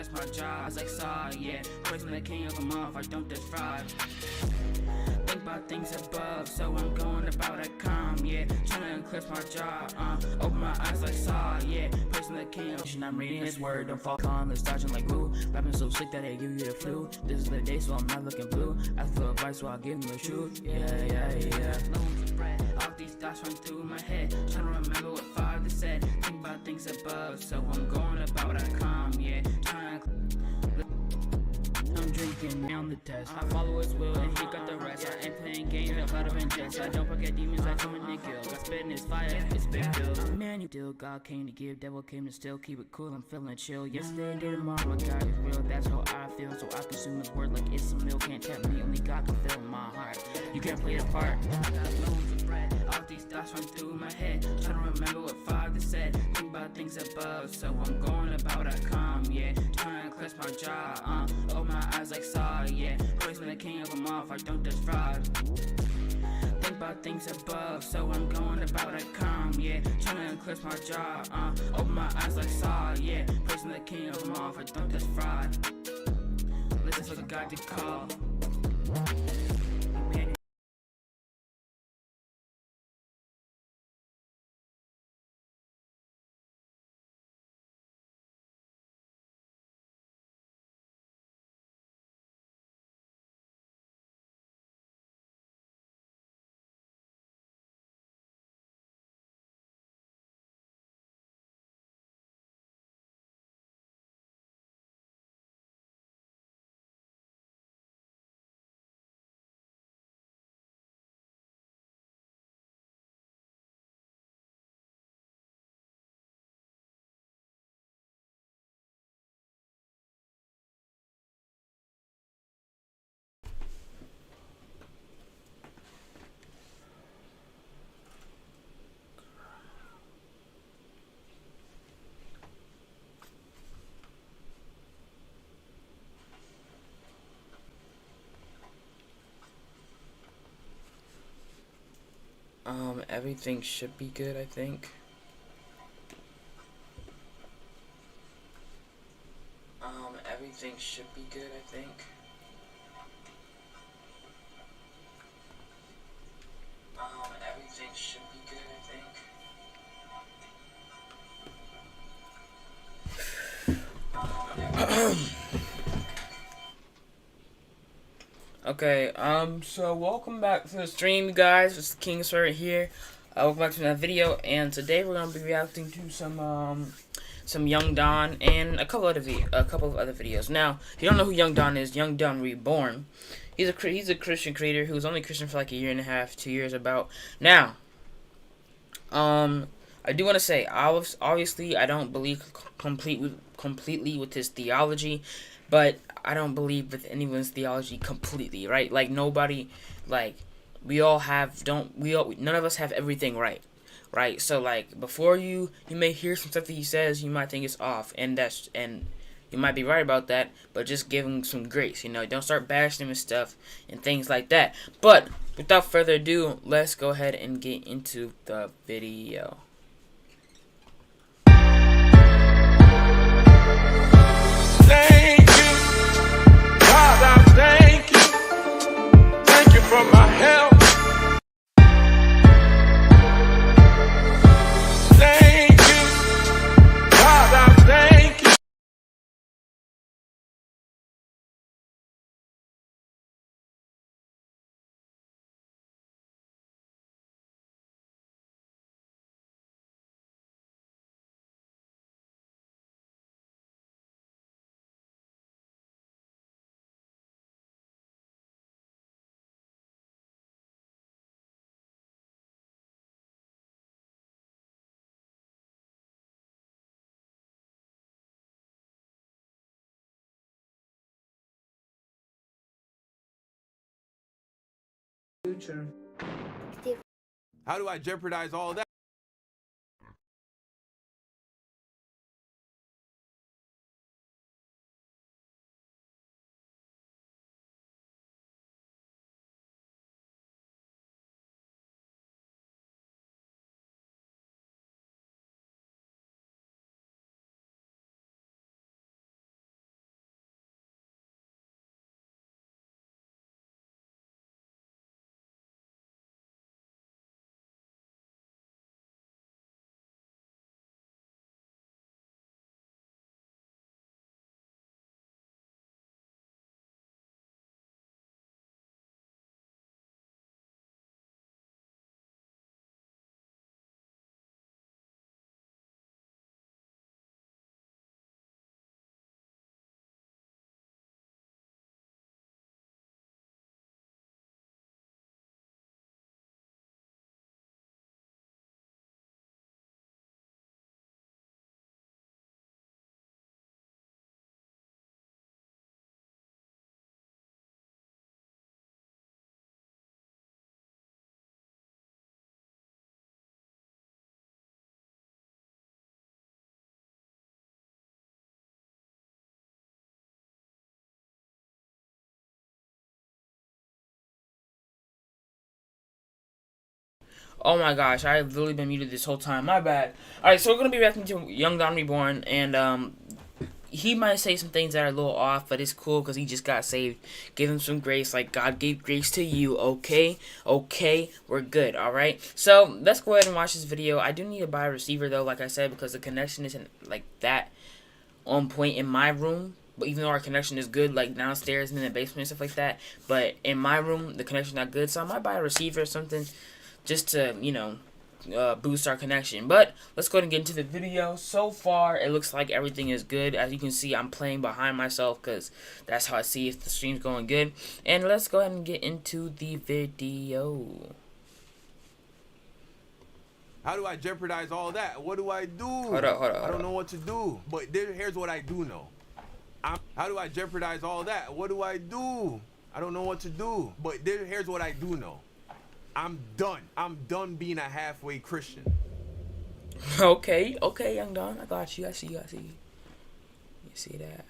clips my jaw, it's like saw, yeah. Praising the king of them off, I don't defraud. Think about things above, so I'm going about it calm, yeah. Trying to eclipse my jaw, open my eyes like saw, yeah. Praising the king of I'm reading his word, don't fall calm, dodging like glue. Rapping so sick that they give you the flu. This is the day, so I'm not looking blue. Ask for advice, so I'll give them the truth. Yeah. Loads of bread, all these thoughts run through my head. Trying to remember what father said. Think about things above, so I'm going about it calm, yeah. I'm drinking on the test. I follow his will and he got the rest. I ain't playing games, a lot of ingest. I don't forget demons, I come in and kill. Got spit in his fire, it's big deal. Man, you deal, God came to give, devil came to steal. Keep it cool, I'm feeling chill. Yesterday, day tomorrow, my God is real. That's how I feel, so I consume his word like it's some milk. Can't tempt me, only God can fill my heart. You can't play the part. I got loads of bread, all these thoughts run through my head. Trying to remember what father said. Think about things above, so I'm going about it calm, yeah. Trying to eclipse my jaw, open my eyes like saw, yeah. Praising the king of them off, I don't defraud. Think about things above, so I'm going about it calm, yeah. Trying to eclipse my jaw, open my eyes like saw, yeah. Praising the king of them off, I don't defraud. Listen for the God to call. Everything should be good, I think. Everything should be good, I think. Everything should be good, I think. Okay, so welcome back to the stream, guys. It's the King Sir here. Welcome back to another video, and today we're gonna be reacting to some Young Don and a couple of other videos. Now, if you don't know who Young Don is, Young Don Reborn. He's a Christian creator who was only Christian for like a year and a half, 2 years about. Now, I do want to say, obviously I don't believe completely with his theology, but I don't believe with anyone's theology completely, right? Like nobody, like none of us have everything right? So like before you may hear some stuff that he says, you might think it's off, and you might be right about that, but just give him some grace, don't start bashing him and stuff and things like that. But without further ado, let's go ahead and get into the video. Thank you, God, I thank you. Thank you for my help. Thank you, God, I thank you. How do I jeopardize all that? Oh my gosh, I've literally been muted this whole time. My bad. Alright, so we're gonna be reacting to Young Don Reborn, and he might say some things that are a little off, but it's cool because he just got saved. Give him some grace, like God gave grace to you. Okay, we're good. All right. So let's go ahead and watch this video. I do need to buy a receiver though, like I said, because the connection isn't like that on point in my room. But even though our connection is good, like downstairs and in the basement and stuff like that, but in my room the connection's not good. So I might buy a receiver or something just to, you know, boost our connection. But let's go ahead and get into the video. So far it looks like everything is good. As you can see, I'm playing behind myself because that's how I see if the stream's going good. And let's go ahead and get into the video. How do I jeopardize all that? What do I do? Hold up. I don't know what to do. But here's what I do know. How do I jeopardize all that? What do I do? I don't know what to do. But here's what I do know. I'm done. I'm done being a halfway Christian. Okay, Young Don, I got you. I see you. You see that?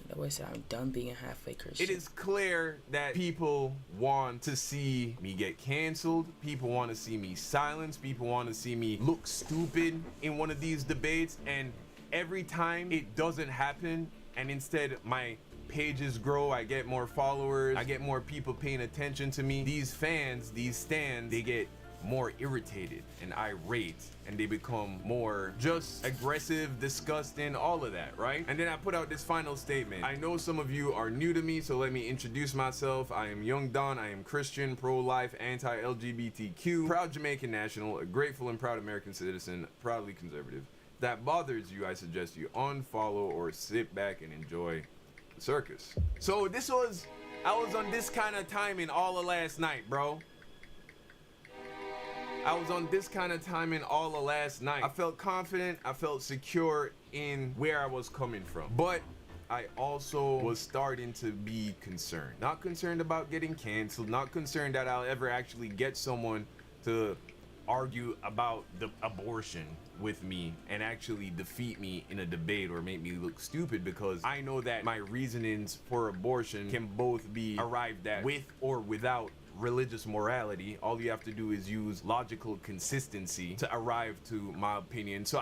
That way I'm done being a halfway Christian. It is clear that people want to see me get canceled. People want to see me silenced. People want to see me look stupid in one of these debates. And every time it doesn't happen, and instead my pages grow, I get more followers, I get more people paying attention to me, these fans, these stands, they get more irritated and irate, and they become more just aggressive, disgusting, all of that, right? And then I put out this final statement. I know some of you are new to me, so let me introduce myself. I am Young Don. I am Christian, pro-life, anti-LGBTQ, proud Jamaican national, a grateful and proud American citizen, proudly conservative. If that bothers you, I suggest you unfollow or sit back and enjoy the circus. So I was on this kind of timing all of last night, bro. I was on this kind of timing all of last night. I felt confident, I felt secure in where I was coming from. But I also was starting to be concerned. Not concerned about getting canceled, not concerned that I'll ever actually get someone to argue about the abortion with me and actually defeat me in a debate or make me look stupid, because I know that my reasonings for abortion can both be arrived at with or without religious morality. All you have to do is use logical consistency to arrive to my opinion. So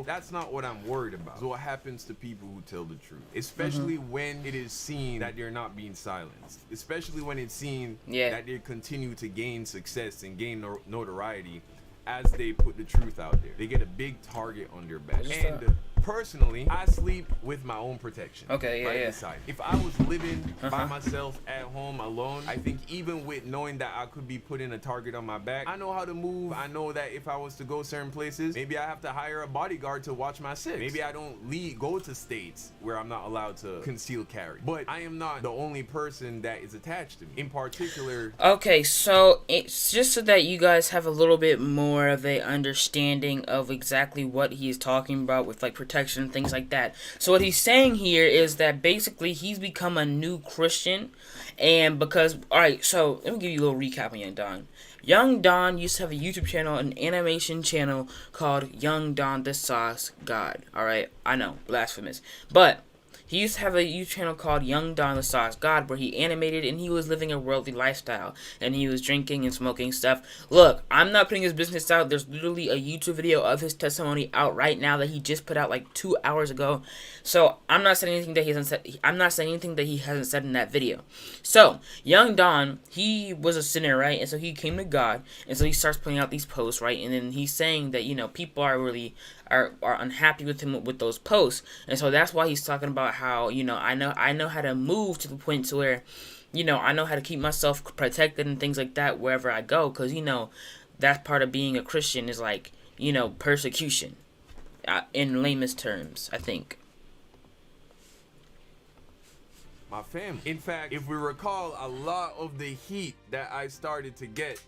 that's not what I'm worried about. So what happens to people who tell the truth, especially when it is seen that they're not being silenced, especially when it's seen that they continue to gain success and gain notoriety as they put the truth out there. They get a big target on their back. And personally, I sleep with my own protection. Okay, beside. If I was living by myself at home alone, I think even with knowing that I could be putting a target on my back, I know how to move. I know that if I was to go certain places, maybe I have to hire a bodyguard to watch my six. Maybe I don't go to states where I'm not allowed to conceal carry. But I am not the only person that is attached to me. In particular. Okay, so it's just so that you guys have a little bit more of a understanding of exactly what he is talking about with like protection and things like that. So what he's saying here is that basically he's become a new Christian, and because, alright, so let me give you a little recap on Young Don. Young Don used to have a YouTube channel, an animation channel called Young Don the Sauce God. Alright, I know, blasphemous, but he used to have a YouTube channel called Young Don the Sauce God, where he animated and he was living a worldly lifestyle. And he was drinking and smoking stuff. Look, I'm not putting his business out. There's literally a YouTube video of his testimony out right now that he just put out like 2 hours ago. So I'm not saying anything that he hasn't said. I'm not saying anything that he hasn't said in that video. So Young Don, he was a sinner, right? And so he came to God, and so he starts putting out these posts, right? And then he's saying that, you know, people are really are unhappy with him with those posts, and so that's why he's talking about how, you know, I know how to move to the point to where, you know, I know how to keep myself protected and things like that wherever I go, because, you know, that's part of being a Christian is like, you know, persecution, in lamest terms, I think. My family. In fact, if we recall, a lot of the heat that I started to get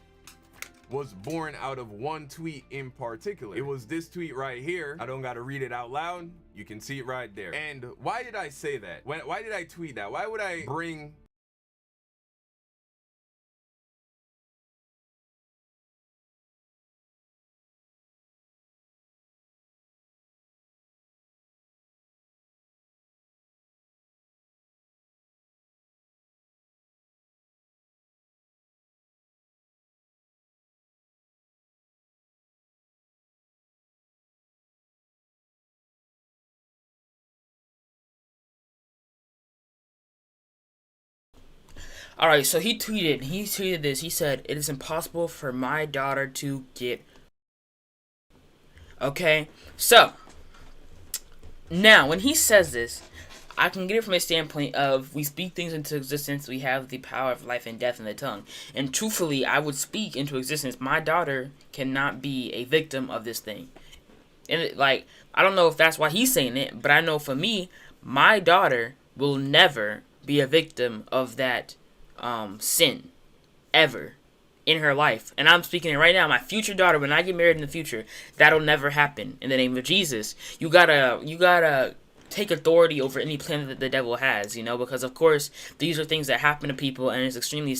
was born out of one tweet in particular. It was this tweet right here. I don't gotta read it out loud. You can see it right there. And why did I say that? Why did I tweet that? Why would I bring Alright, so he tweeted this. He said, "It is impossible for my daughter to get..." Okay? So, now, when he says this, I can get it from a standpoint of we speak things into existence. We have the power of life and death in the tongue. And truthfully, I would speak into existence. My daughter cannot be a victim of this thing. And I don't know if that's why he's saying it, but I know for me, my daughter will never be a victim of that sin ever in her life. And I'm speaking it right now. My future daughter, when I get married in the future, that'll never happen. In the name of Jesus, you gotta take authority over any plan that the devil has, because of course these are things that happen to people, and it's extremely